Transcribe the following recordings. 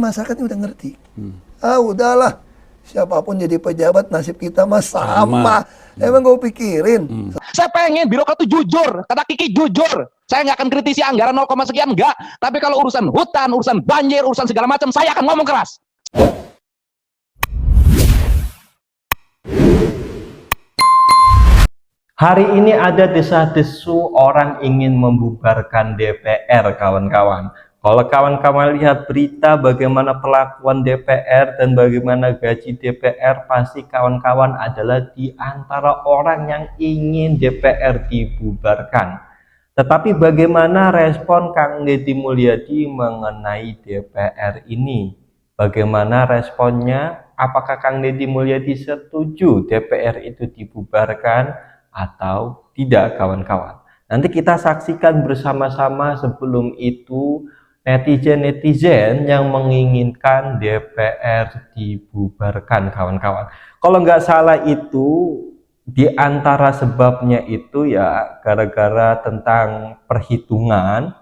Masyarakat udah ngerti. Udahlah, siapapun jadi pejabat nasib kita mah sama. Emang gue pikirin. Saya pengen birokrat itu jujur, kata Kiki jujur. Saya nggak akan kritisi anggaran 0, sekian, enggak. Tapi kalau urusan hutan, urusan banjir, urusan segala macam, saya akan ngomong keras. Hari ini ada desah-desu orang ingin membubarkan DPR, kawan-kawan. Kalau kawan-kawan lihat berita bagaimana perlakuan DPR dan bagaimana gaji DPR, pasti kawan-kawan adalah di antara orang yang ingin DPR dibubarkan. Tetapi bagaimana respon Kang Deddy Mulyadi mengenai DPR ini? Bagaimana responnya? Apakah Kang Deddy Mulyadi setuju DPR itu dibubarkan atau tidak, kawan-kawan? Nanti kita saksikan bersama-sama. Sebelum itu, netizen-netizen yang menginginkan DPR dibubarkan, kawan-kawan. Kalau nggak salah itu, di antara sebabnya itu ya gara-gara tentang perhitungan,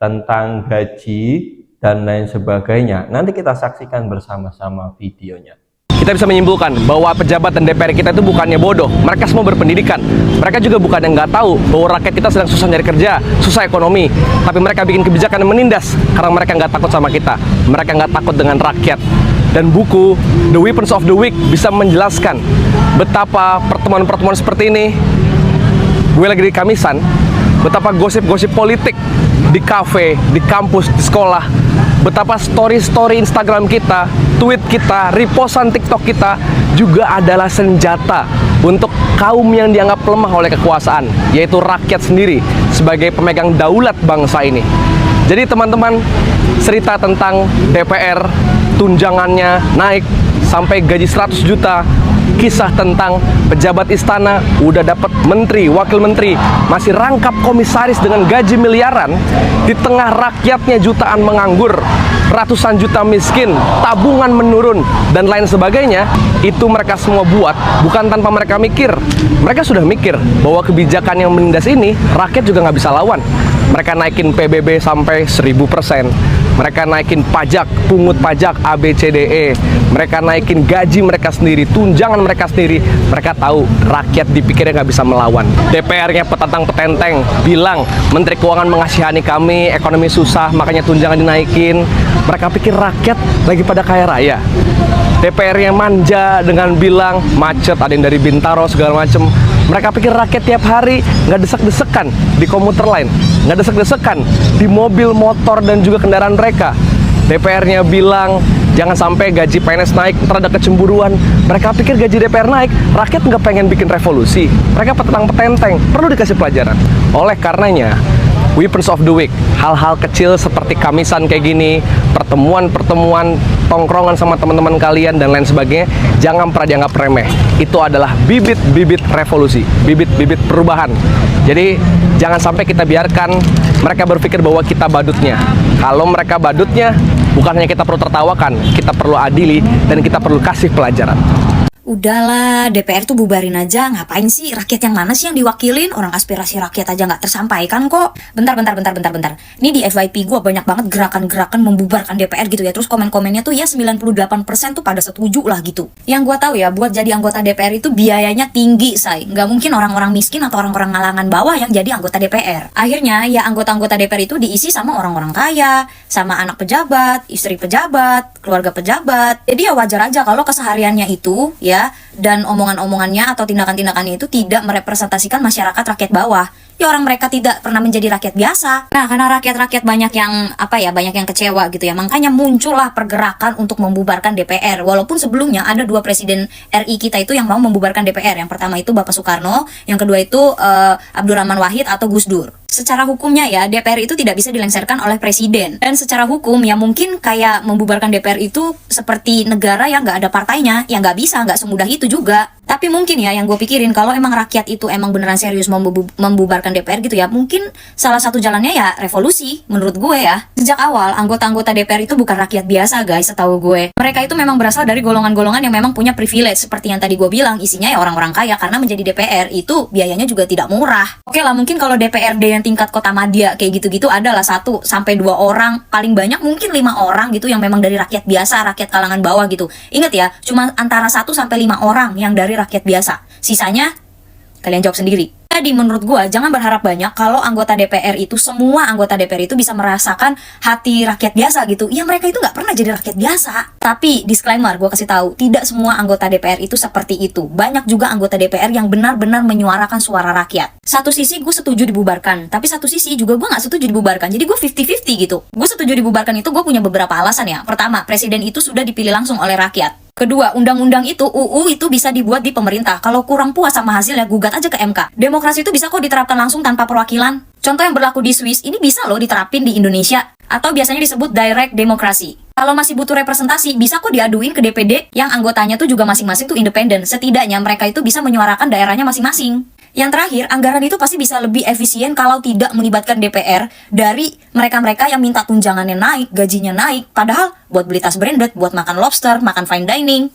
tentang gaji, dan lain sebagainya. Nanti kita saksikan bersama-sama videonya. Kita bisa menyimpulkan bahwa pejabat dan DPR kita itu bukannya bodoh. Mereka semua berpendidikan. Mereka juga bukan yang nggak tahu bahwa rakyat kita sedang susah nyari kerja, susah ekonomi. Tapi mereka bikin kebijakan yang menindas karena mereka nggak takut sama kita. Mereka nggak takut dengan rakyat. Dan buku The Weapons of the Weak bisa menjelaskan betapa pertemuan-pertemuan seperti ini, gue lagi di Kamisan, betapa gosip-gosip politik di kafe, di kampus, di sekolah, betapa story-story Instagram kita, tweet kita, repostan TikTok kita juga adalah senjata untuk kaum yang dianggap lemah oleh kekuasaan, yaitu rakyat sendiri sebagai pemegang daulat bangsa ini. Jadi teman-teman, cerita tentang DPR, tunjangannya naik sampai gaji 100 juta, kisah tentang pejabat istana udah dapat menteri, wakil menteri, masih rangkap komisaris dengan gaji miliaran, di tengah rakyatnya jutaan menganggur, ratusan juta miskin, tabungan menurun, dan lain sebagainya. Itu mereka semua buat bukan tanpa mereka mikir. Mereka sudah mikir bahwa kebijakan yang menindas ini rakyat juga nggak bisa lawan. Mereka naikin PBB sampai 1000%. Mereka naikin pajak, pungut pajak ABCDE. Mereka naikin gaji mereka sendiri, tunjangan mereka sendiri. Mereka tahu rakyat dipikirnya nggak bisa melawan. DPR-nya petantang petenteng, bilang Menteri Keuangan mengasihani kami, ekonomi susah, makanya tunjangan dinaikin. Mereka pikir rakyat lagi pada kaya raya. DPR-nya manja dengan bilang macet, ada yang dari Bintaro segala macem. Mereka pikir rakyat tiap hari nggak desek-desekan di komuter lain, nggak desek-desekan di mobil, motor, dan juga kendaraan mereka. DPR-nya bilang jangan sampai gaji PNS naik, ntar ada kecemburuan. Mereka pikir gaji DPR naik, rakyat nggak pengen bikin revolusi. Mereka petentang petenteng, perlu dikasih pelajaran. Oleh karenanya, Weapons of the Weak, hal-hal kecil seperti Kamisan kayak gini, pertemuan-pertemuan, tongkrongan sama teman-teman kalian dan lain sebagainya, jangan pernah dianggap remeh. Itu adalah bibit-bibit revolusi, bibit-bibit perubahan. Jadi jangan sampai kita biarkan mereka berpikir bahwa kita badutnya. Kalau mereka badutnya, bukan hanya kita perlu tertawakan, kita perlu adili dan kita perlu kasih pelajaran. Udahlah, DPR tuh bubarin aja. Ngapain sih? Rakyat yang mana sih yang diwakilin? Orang aspirasi rakyat aja nggak tersampaikan kok. Bentar. Ini di FYP gue banyak banget gerakan-gerakan membubarkan DPR gitu ya. Terus komen-komennya tuh ya 98% tuh pada setuju lah gitu. Yang gue tahu ya, buat jadi anggota DPR itu biayanya tinggi, say. Nggak mungkin orang-orang miskin atau orang-orang ngalangan bawah yang jadi anggota DPR. Akhirnya ya anggota-anggota DPR itu diisi sama orang-orang kaya, sama anak pejabat, istri pejabat, keluarga pejabat. Jadi ya wajar aja kalau kesehariannya itu ya, dan omongan-omongannya atau tindakan-tindakannya itu tidak merepresentasikan masyarakat rakyat bawah. Ya orang mereka tidak pernah menjadi rakyat biasa. Nah, karena rakyat-rakyat banyak yang banyak yang kecewa gitu ya. Makanya muncullah pergerakan untuk membubarkan DPR. Walaupun sebelumnya ada 2 presiden RI kita itu yang mau membubarkan DPR. Yang pertama itu Bapak Soekarno, yang kedua itu Abdurrahman Wahid atau Gus Dur. Secara hukumnya ya, DPR itu tidak bisa dilengsarkan oleh presiden. Dan secara hukum ya mungkin kayak membubarkan DPR itu seperti negara yang nggak ada partainya. Ya nggak bisa, nggak semudah itu juga. Tapi mungkin ya yang gue pikirin, kalau emang rakyat itu emang beneran serius mau membubarkan DPR gitu ya, mungkin salah satu jalannya ya revolusi menurut gue ya. Sejak awal anggota-anggota DPR itu bukan rakyat biasa guys, setahu gue. Mereka itu memang berasal dari golongan-golongan yang memang punya privilege, seperti yang tadi gue bilang, isinya ya orang-orang kaya, karena menjadi DPR itu biayanya juga tidak murah. Oke lah, mungkin kalau DPRD yang tingkat kota madya kayak gitu-gitu adalah 1 sampai 2 orang, paling banyak mungkin 5 orang gitu yang memang dari rakyat biasa, rakyat kalangan bawah gitu. Ingat ya, cuma antara 1 sampai 5 orang yang dari rakyat biasa. Sisanya kalian jawab sendiri. Jadi menurut gua jangan berharap banyak kalau anggota DPR itu, semua anggota DPR itu bisa merasakan hati rakyat biasa gitu. Ya mereka itu nggak pernah jadi rakyat biasa. Tapi disclaimer, gua kasih tahu, tidak semua anggota DPR itu seperti itu. Banyak juga anggota DPR yang benar-benar menyuarakan suara rakyat. Satu sisi gue setuju dibubarkan, tapi satu sisi juga gue nggak setuju dibubarkan. Jadi gue 50-50 gitu. Gue setuju dibubarkan itu gue punya beberapa alasan ya. Pertama, presiden itu sudah dipilih langsung oleh rakyat. Kedua, undang-undang itu, UU itu bisa dibuat di pemerintah. Kalau kurang puas sama hasilnya, gugat aja ke MK. Demokrasi itu bisa kok diterapkan langsung tanpa perwakilan. Contoh yang berlaku di Swiss, ini bisa loh diterapin di Indonesia. Atau biasanya disebut direct demokrasi. Kalau masih butuh representasi, bisa kok diaduin ke DPD yang anggotanya tuh juga masing-masing tuh independen. Setidaknya mereka itu bisa menyuarakan daerahnya masing-masing. Yang terakhir, anggaran itu pasti bisa lebih efisien kalau tidak melibatkan DPR dari mereka-mereka yang minta tunjangannya naik, gajinya naik. Padahal buat beli tas branded, buat makan lobster, makan fine dining.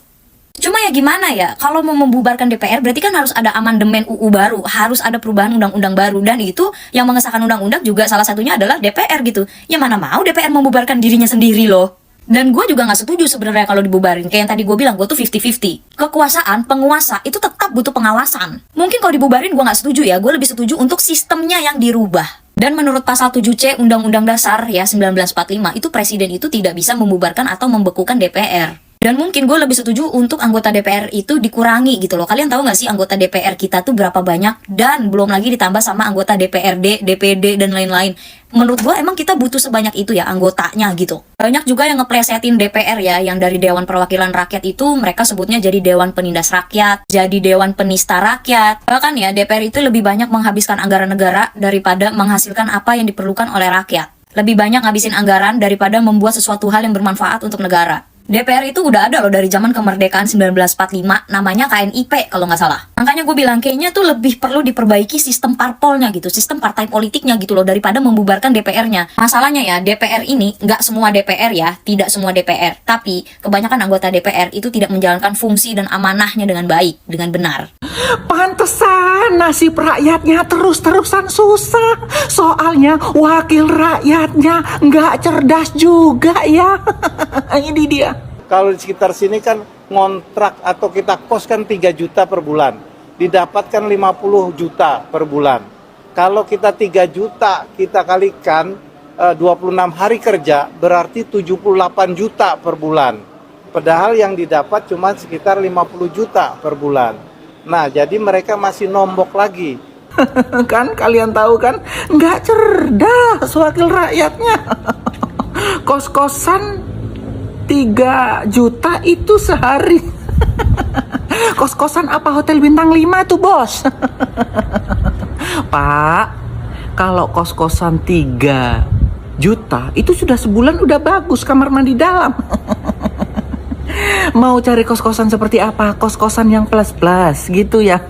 Cuma ya gimana ya, kalau mau membubarkan DPR berarti kan harus ada amandemen UU baru, harus ada perubahan undang-undang baru. Dan itu yang mengesahkan undang-undang juga salah satunya adalah DPR gitu. Ya mana mau DPR membubarkan dirinya sendiri loh. Dan gue juga gak setuju sebenarnya kalau dibubarin. Kayak yang tadi gue bilang, gue tuh 50-50. Kekuasaan, penguasa itu tetap butuh pengawasan. Mungkin kalau dibubarin gue gak setuju ya. Gue lebih setuju untuk sistemnya yang dirubah. Dan menurut pasal 7C Undang-Undang Dasar ya 1945, itu presiden itu tidak bisa membubarkan atau membekukan DPR. Dan mungkin gue lebih setuju untuk anggota DPR itu dikurangi gitu loh. Kalian tahu gak sih anggota DPR kita tuh berapa banyak? Dan belum lagi ditambah sama anggota DPRD, DPD, dan lain-lain. Menurut gue emang kita butuh sebanyak itu ya anggotanya gitu. Banyak juga yang ngeplesetin DPR ya, yang dari Dewan Perwakilan Rakyat itu mereka sebutnya jadi Dewan Penindas Rakyat, jadi Dewan Penista Rakyat. Bahkan ya DPR itu lebih banyak menghabiskan anggaran negara daripada menghasilkan apa yang diperlukan oleh rakyat. Lebih banyak ngabisin anggaran daripada membuat sesuatu hal yang bermanfaat untuk negara. DPR itu udah ada loh dari zaman kemerdekaan 1945, namanya KNIP kalau nggak salah. Makanya gue bilang kayaknya tuh lebih perlu diperbaiki sistem parpolnya gitu, sistem partai politiknya gitu loh, daripada membubarkan DPR-nya. Masalahnya ya, DPR ini nggak semua DPR ya, tidak semua DPR, tapi kebanyakan anggota DPR itu tidak menjalankan fungsi dan amanahnya dengan baik, dengan benar. Pantesan nasib rakyatnya terus-terusan susah. Soalnya wakil rakyatnya nggak cerdas juga ya. Ini dia. Kalau di sekitar sini kan ngontrak atau kita kos kan 3 juta per bulan. Didapatkan 50 juta per bulan. Kalau kita 3 juta kita kalikan 26 hari kerja berarti 78 juta per bulan. Padahal yang didapat cuma sekitar 50 juta per bulan. Nah, jadi mereka masih nombok lagi. Kan kalian tahu kan, nggak cerdas wakil rakyatnya. Kos-kosan 3 juta itu sehari. Kos-kosan apa hotel bintang 5 tuh bos? Pak, kalau kos-kosan 3 juta itu sudah sebulan udah bagus kamar mandi dalam. Mau cari kos-kosan seperti apa? Kos-kosan yang plus-plus gitu ya.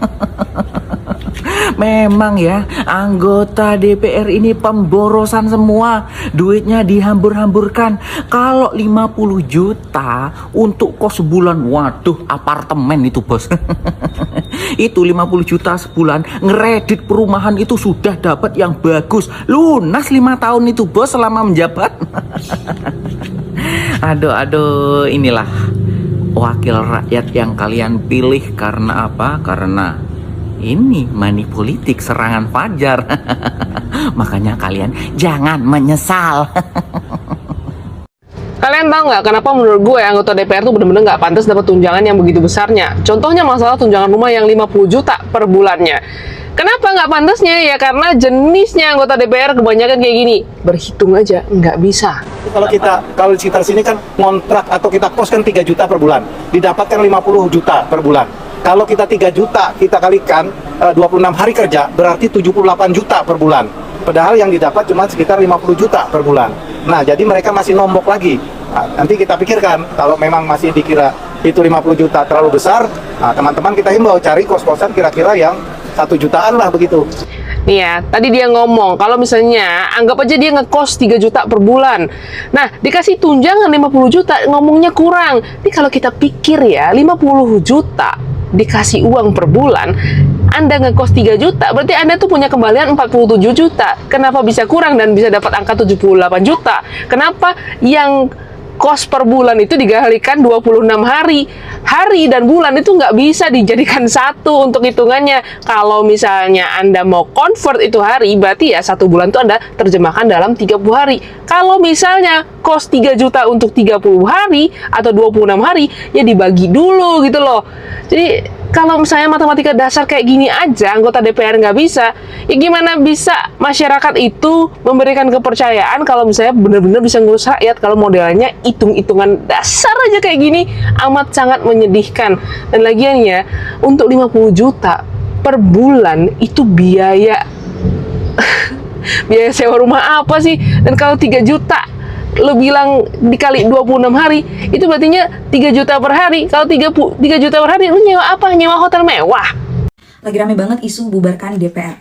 Memang ya, anggota DPR ini pemborosan semua. Duitnya dihambur-hamburkan. Kalau 50 juta untuk kos sebulan, waduh, apartemen itu bos. Itu 50 juta sebulan, ngeredit perumahan itu sudah dapat yang bagus. Lunas 5 tahun itu bos selama menjabat. Aduh, inilah wakil rakyat yang kalian pilih karena apa? Karena ini money politik, serangan fajar. Makanya kalian jangan menyesal. Kalian tahu nggak kenapa menurut gue anggota DPR tuh bener-bener nggak pantas dapat tunjangan yang begitu besarnya? Contohnya masalah tunjangan rumah yang 50 juta per bulannya. Kenapa nggak pantasnya? Ya karena jenisnya anggota DPR kebanyakan kayak gini. Berhitung aja nggak bisa. Kalau di sekitar sini kan ngontrak atau kita kos kan 3 juta per bulan. Didapatkan 50 juta per bulan. Kalau kita 3 juta kita kalikan 26 hari kerja berarti 78 juta per bulan. Padahal yang didapat cuma sekitar 50 juta per bulan. Nah, jadi mereka masih nombok lagi. Nah, nanti kita pikirkan kalau memang masih dikira itu 50 juta terlalu besar, nah teman-teman kita himbau cari kos-kosan kira-kira yang 1 jutaan lah begitu. Nih ya, tadi dia ngomong kalau misalnya anggap aja dia ngekos 3 juta per bulan. Nah, dikasih tunjangan 50 juta, ngomongnya kurang. Ini kalau kita pikir ya, 50 juta dikasih uang per bulan, Anda ngekos 3 juta, berarti Anda tuh punya kembalian 47 juta. Kenapa bisa kurang dan bisa dapat angka 78 juta? Kenapa yang kos per bulan itu dikalikan 26 hari. Hari dan bulan itu nggak bisa dijadikan satu untuk hitungannya. Kalau misalnya Anda mau convert itu hari, berarti ya 1 bulan itu Anda terjemahkan dalam 30 hari. Kalau misalnya kos 3 juta untuk 30 hari atau 26 hari, ya dibagi dulu gitu loh. Jadi kalau misalnya matematika dasar kayak gini aja anggota DPR nggak bisa, ya gimana bisa masyarakat itu memberikan kepercayaan kalau misalnya benar-benar bisa ngurus rakyat kalau modelnya hitung-hitungan dasar aja kayak gini, amat sangat menyedihkan. Dan lagian ya, untuk 50 juta per bulan itu biaya biaya sewa rumah apa sih? Dan kalau 3 juta lo bilang dikali 26 hari, itu berartinya 3 juta per hari. Kalau 3 juta per hari, lu nyewa apa? Nyewa hotel mewah. Lagi rame banget isu bubarkan DPR.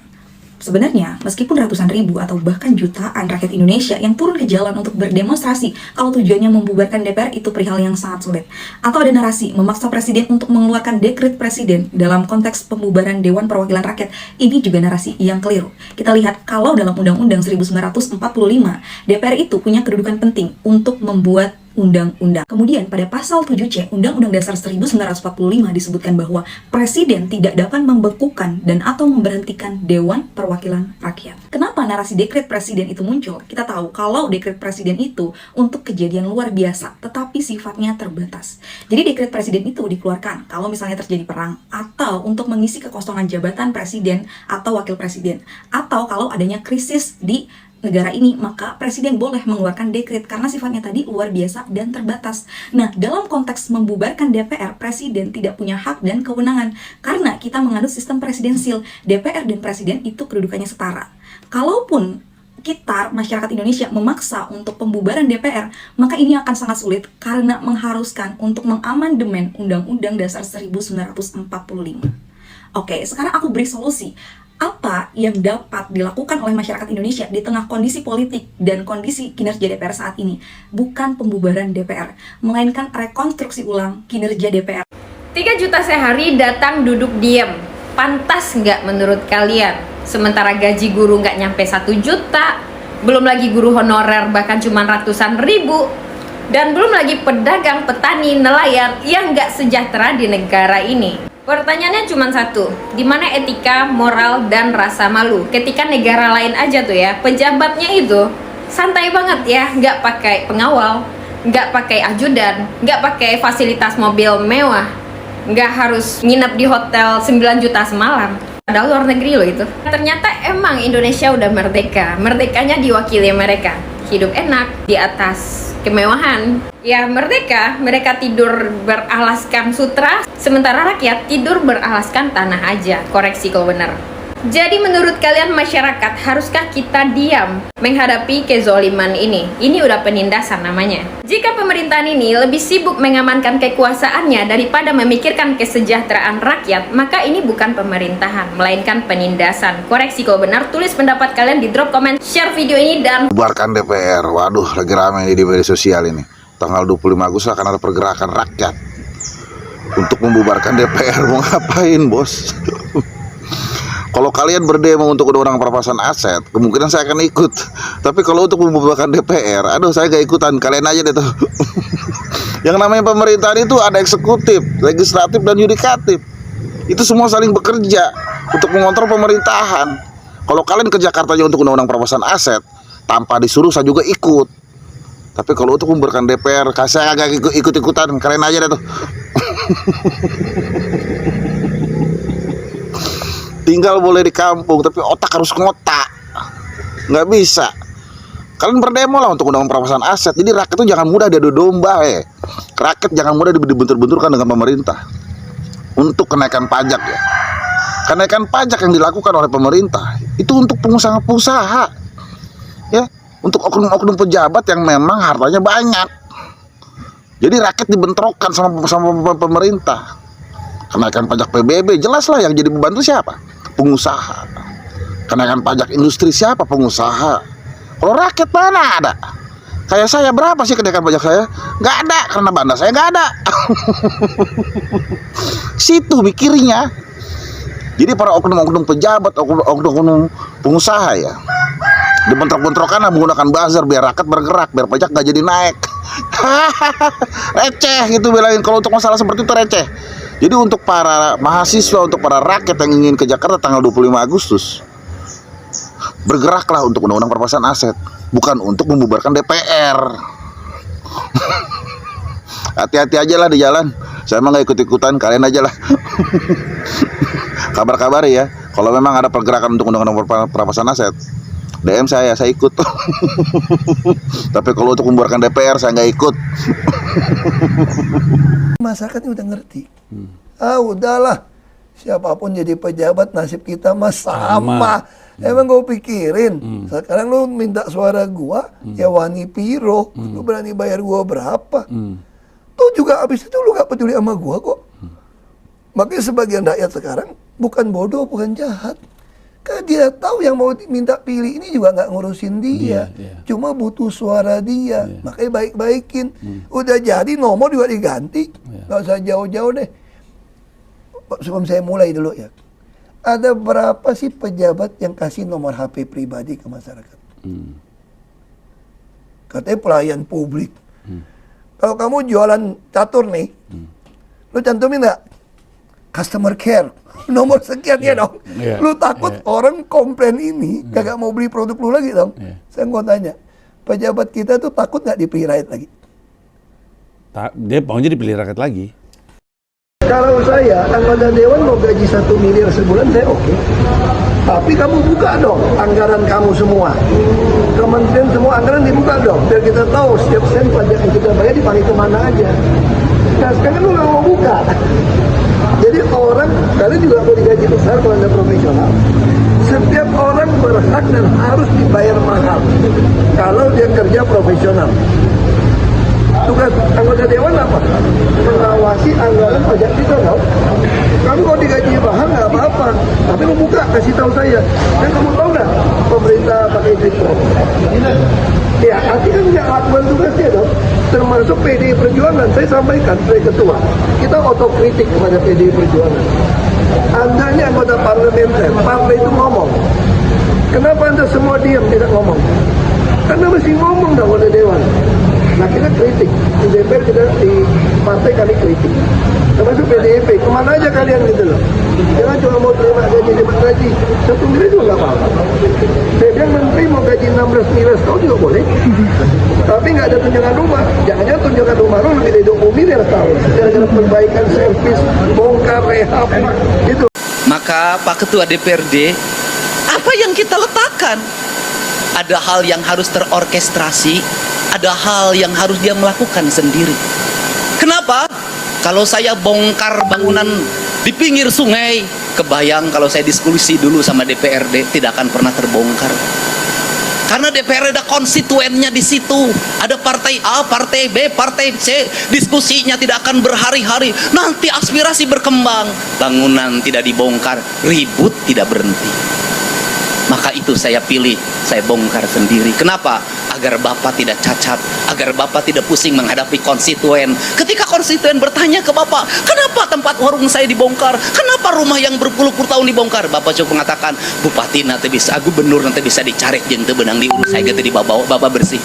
Sebenarnya, meskipun ratusan ribu atau bahkan jutaan rakyat Indonesia yang turun ke jalan untuk berdemonstrasi kalau tujuannya membubarkan DPR itu perihal yang sangat sulit. Atau ada narasi memaksa presiden untuk mengeluarkan dekret presiden dalam konteks pembubaran Dewan Perwakilan Rakyat. Ini juga narasi yang keliru. Kita lihat kalau dalam Undang-Undang 1945, DPR itu punya kedudukan penting untuk membuat undang-undang. Kemudian pada pasal 7C Undang-Undang Dasar 1945 disebutkan bahwa presiden tidak dapat membekukan dan atau memberhentikan Dewan Perwakilan Rakyat. Kenapa narasi dekret presiden itu muncul? Kita tahu kalau dekret presiden itu untuk kejadian luar biasa tetapi sifatnya terbatas. Jadi dekret presiden itu dikeluarkan kalau misalnya terjadi perang atau untuk mengisi kekosongan jabatan presiden atau wakil presiden, atau kalau adanya krisis di negara ini, maka presiden boleh mengeluarkan dekret karena sifatnya tadi luar biasa dan terbatas. Nah, dalam konteks membubarkan DPR, presiden tidak punya hak dan kewenangan karena kita menganut sistem presidensil. DPR dan presiden itu kedudukannya setara. Kalaupun kita, masyarakat Indonesia, memaksa untuk pembubaran DPR, maka ini akan sangat sulit karena mengharuskan untuk mengamandemen Undang-Undang Dasar 1945. Oke, sekarang aku beri solusi. Apa yang dapat dilakukan oleh masyarakat Indonesia di tengah kondisi politik dan kondisi kinerja DPR saat ini? Bukan pembubaran DPR, melainkan rekonstruksi ulang kinerja DPR. 3 juta sehari datang duduk diam. Pantas nggak menurut kalian? Sementara gaji guru nggak nyampe 1 juta, belum lagi guru honorer bahkan cuma ratusan ribu, dan belum lagi pedagang, petani, nelayan yang nggak sejahtera di negara ini. Pertanyaannya cuma satu, di mana etika, moral, dan rasa malu? Ketika negara lain aja tuh ya, pejabatnya itu santai banget ya, nggak pakai pengawal, nggak pakai ajudan, nggak pakai fasilitas mobil mewah, nggak harus nginep di hotel 9 juta semalam. Padahal luar negeri loh itu. Ternyata emang Indonesia udah merdeka, merdekanya diwakili mereka. Hidup enak di atas kemewahan. Ya merdeka, mereka tidur beralaskan sutra, sementara rakyat tidur beralaskan tanah aja. Koreksi kalau benar. Jadi menurut kalian masyarakat, haruskah kita diam menghadapi kezoliman ini? Ini udah penindasan namanya. Jika pemerintahan ini lebih sibuk mengamankan kekuasaannya daripada memikirkan kesejahteraan rakyat, maka ini bukan pemerintahan, melainkan penindasan. Koreksi kalau benar, tulis pendapat kalian di drop komen, share video ini, dan bubarkan DPR. Waduh, lagi rame di media sosial ini. Tanggal 25 Agustus akan ada pergerakan rakyat untuk membubarkan DPR. Mau ngapain, bos? Kalau kalian berdemo untuk undang-undang perampasan aset, kemungkinan saya akan ikut. Tapi kalau untuk membubarkan DPR, aduh saya gak ikutan. Kalian aja deh tuh. Yang namanya pemerintahan itu ada eksekutif, legislatif, dan yudikatif. Itu semua saling bekerja untuk mengontrol pemerintahan. Kalau kalian ke Jakarta aja untuk undang-undang perampasan aset, tanpa disuruh saya juga ikut. Tapi kalau untuk membubarkan DPR, saya agak ikut-ikutan. Kalian aja deh tuh. Tinggal boleh di kampung, tapi otak harus ngotak. Nggak bisa. Kalian berdemo lah untuk undang-undang perampasan aset. Jadi rakyat itu jangan mudah diadu domba ya. Rakyat jangan mudah dibentur-benturkan dengan pemerintah. Untuk kenaikan pajak ya. Kenaikan pajak yang dilakukan oleh pemerintah itu untuk pengusaha-pengusaha. Ya, untuk oknum-oknum pejabat yang memang hartanya banyak. Jadi rakyat dibentrokan sama pemerintah. Kenaikan pajak PBB, jelas lah yang jadi beban itu siapa? Pengusaha. Kenaikan pajak industri siapa? Pengusaha. Kalau rakyat mana ada? Kayak saya, berapa sih kenaikan pajak saya? Nggak ada, karena bandar saya nggak ada. Situ mikirnya. Jadi para oknum-oknum pejabat, oknum-oknum pengusaha ya, dibentrok-bentrokan menggunakan buzzer biar rakyat bergerak, biar pajak nggak jadi naik. Receh gitu bilangin, kalau untuk masalah seperti itu receh. Jadi untuk para mahasiswa, untuk para rakyat yang ingin ke Jakarta tanggal 25 Agustus, bergeraklah untuk undang-undang perampasan aset, bukan untuk membubarkan DPR. Hati-hati aja lah di jalan. Saya emang nggak ikut-ikutan, kalian aja lah. Kabar-kabar ya, kalau memang ada pergerakan untuk undang-undang perampasan aset, DM saya ikut. Tapi kalau untuk membubarkan DPR saya nggak ikut. Masyarakatnya udah ngerti. Udahlah, siapapun jadi pejabat nasib kita mah sama. Emang gue pikirin, sekarang lu minta suara gua, ya wani piro, lu berani bayar gua berapa? Tuh juga abis itu lu gak peduli sama gua kok. Makanya sebagian rakyat sekarang bukan bodoh, bukan jahat. Karena dia tahu yang mau minta pilih ini juga nggak ngurusin dia, cuma butuh suara dia. Makanya baik-baikin. Udah jadi nomor juga diganti, nggak usah jauh-jauh deh. Sebelum saya mulai dulu ya, ada berapa sih pejabat yang kasih nomor HP pribadi ke masyarakat? Katanya pelayan publik. Kalau kamu jualan catur nih, lu cantumin nggak? Customer care, nomor sekian ya dong. Lu takut orang komplain ini kagak mau beli produk lu lagi dong. Saya mau tanya, pejabat kita tuh takut nggak dipilih rakyat lagi? Dia maunya dipilih rakyat lagi. Kalau saya anggota dewan mau gaji 1 miliar sebulan, saya oke. Tapi kamu buka dong anggaran kamu semua. Kementerian semua anggaran dibuka dong, biar kita tahu setiap sen pajak yang kita bayar dipakai kemana aja. Nah sekarang lu nggak mau buka. Jadi orang, kalian juga mau digaji besar kalau anda profesional. Setiap orang berhak dan harus dibayar mahal kalau dia kerja profesional. Tugas anggota dewan apa? Mengawasi anggaran pajak kita, tau? Kamu kalau digaji mahal nggak apa-apa, tapi kamu buka, kasih tahu saya. Dan kamu tahu nggak pemerintah pakai Twitter? Ya, nanti kan nggak lakukan tugasnya dong. Termasuk PDI Perjuangan, saya sampaikan sebagai ketua, kita otokritik kepada PDI Perjuangan. Anda ini anggota parlementer, partai itu ngomong. Kenapa Anda semua diam tidak ngomong? Karena mesti ngomong dong oleh dewan. Nah kita kritik, di DPR kita, di partai kali kritik. Termasuk PDIP, kemana aja kalian gitu loh. Jangan cuma mau terima gaji, 1 miliar juga nggak apa-apa. Saya bilang menteri mau gaji 16 miliar setahun juga boleh. Tapi nggak ada tunjangan rumah. Jangan-jangan tunjangan rumah lu lebih dari 20 miliar setahun. Gara-gara perbaikan servis, bongkar, rehab, gitu. Maka Pak Ketua DPRD, apa yang kita letakkan? Ada hal yang harus terorkestrasi, ada hal yang harus dia melakukan sendiri. Kenapa? Kalau saya bongkar bangunan di pinggir sungai, kebayang kalau saya diskusi dulu sama DPRD tidak akan pernah terbongkar. Karena DPR ada konstituennya di situ, ada partai A, partai B, partai C, diskusinya tidak akan berhari-hari. Nanti aspirasi berkembang, bangunan tidak dibongkar, ribut tidak berhenti. Maka itu saya pilih, saya bongkar sendiri. Kenapa? Agar Bapak tidak cacat, agar Bapak tidak pusing menghadapi konstituen. Ketika konstituen bertanya ke Bapak, kenapa tempat warung saya dibongkar? Kenapa rumah yang berpuluh-puluh tahun dibongkar? Bapak cukup mengatakan, Bupati nanti bisa, gubernur nanti bisa dicari jeng benang diurus saya gitu dibawa, Bapak bersih.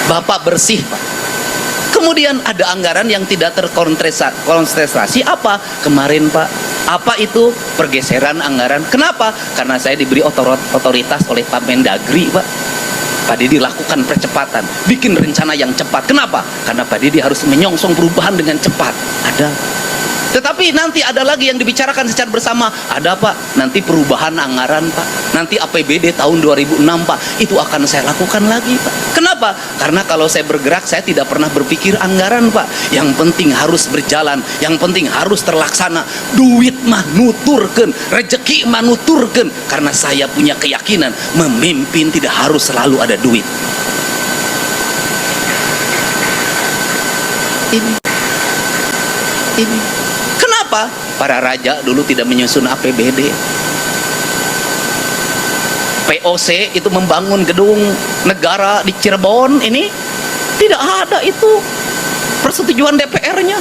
Bapak bersih, Pak. Kemudian ada anggaran yang tidak terkonsentrasi apa? Kemarin Pak, apa itu? Pergeseran anggaran. Kenapa? Karena saya diberi otoritas oleh Pak Mendagri Pak. Pak Didi lakukan percepatan, bikin rencana yang cepat. Kenapa? Karena Pak Didi harus menyongsong perubahan dengan cepat. Ada. Tetapi nanti ada lagi yang dibicarakan secara bersama. Ada Pak, nanti perubahan anggaran Pak. Nanti APBD tahun 2006 Pak. Itu akan saya lakukan lagi Pak. Kenapa? Karena kalau saya bergerak, saya tidak pernah berpikir anggaran Pak. Yang penting harus berjalan, yang penting harus terlaksana. Duit mah nuturkeun, rezeki mah nuturkeun. Karena saya punya keyakinan, memimpin tidak harus selalu ada duit. Ini. Kenapa? Para raja dulu tidak menyusun APBD. POC itu membangun gedung negara di Cirebon ini tidak ada itu persetujuan DPR-nya.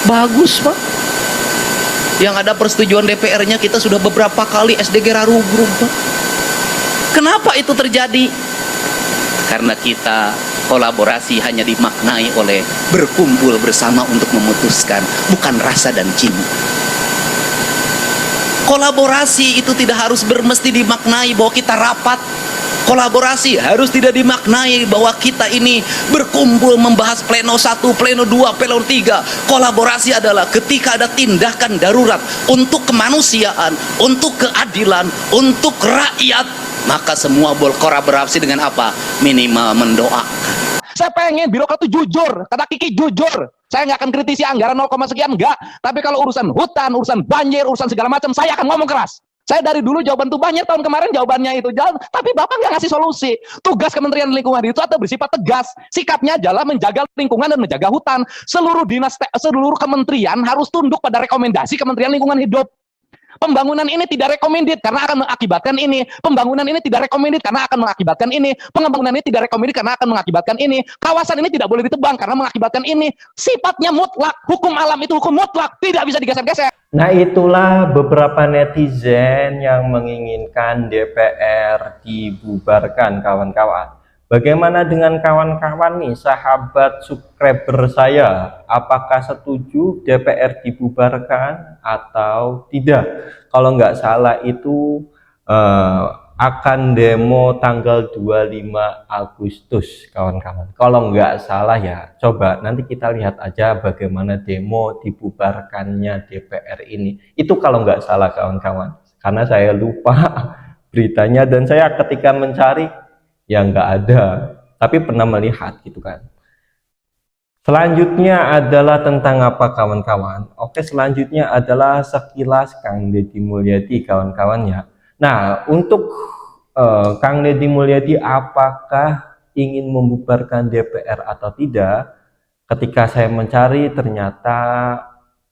Bagus, Pak. Yang ada persetujuan DPR-nya kita sudah beberapa kali SDG rubruk, Pak. Kenapa itu terjadi? Karena kita kolaborasi hanya dimaknai oleh berkumpul bersama untuk memutuskan, bukan rasa dan cinta. Kolaborasi itu tidak harus mesti dimaknai bahwa kita rapat. Kolaborasi harus tidak dimaknai bahwa kita ini berkumpul membahas pleno 1, pleno 2, pleno 3. Kolaborasi adalah ketika ada tindakan darurat untuk kemanusiaan, untuk keadilan, untuk rakyat, maka semua berkolaborasi dengan apa? Minimal mendoakan. Saya pengen birokrat itu jujur, kata Kiki jujur. Saya nggak akan kritisi anggaran 0, sekian, enggak. Tapi kalau urusan hutan, urusan banjir, urusan segala macam, saya akan ngomong keras. Saya dari dulu jawaban tuh banyak, tahun kemarin jawabannya itu jalan, tapi Bapak nggak ngasih solusi. Tugas Kementerian Lingkungan itu atau bersifat tegas. Sikapnya adalah menjaga lingkungan dan menjaga hutan. Seluruh dinas, seluruh kementerian harus tunduk pada rekomendasi Kementerian Lingkungan Hidup. Pembangunan ini tidak recommended karena akan mengakibatkan ini. Pembangunan ini tidak recommended karena akan mengakibatkan ini. Pembangunan ini tidak recommended karena akan mengakibatkan ini. Kawasan ini tidak boleh ditebang karena mengakibatkan ini. Sifatnya mutlak. Hukum alam itu hukum mutlak, tidak bisa digeser-geser. Nah, itulah beberapa netizen yang menginginkan DPR dibubarkan, kawan-kawan. Bagaimana dengan kawan-kawan nih, sahabat subscriber saya? Apakah setuju DPR dibubarkan atau tidak? Kalau nggak salah itu akan demo tanggal 25 Agustus, kawan-kawan. Kalau nggak salah ya, coba nanti kita lihat aja bagaimana demo dibubarkannya DPR ini. Itu kalau nggak salah, kawan-kawan. Karena saya lupa beritanya dan saya ketika mencari ya nggak ada, tapi pernah melihat gitu kan. Selanjutnya adalah tentang apa, kawan-kawan? Oke, selanjutnya adalah sekilas Kang Deddy Mulyadi, kawan-kawan ya. Nah, untuk Kang Deddy Mulyadi apakah ingin membubarkan DPR atau tidak? Ketika saya mencari ternyata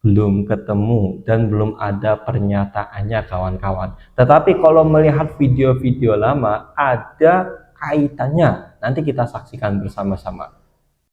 belum ketemu dan belum ada pernyataannya, kawan-kawan. Tetapi kalau melihat video-video lama ada kaitannya, nanti kita saksikan bersama-sama.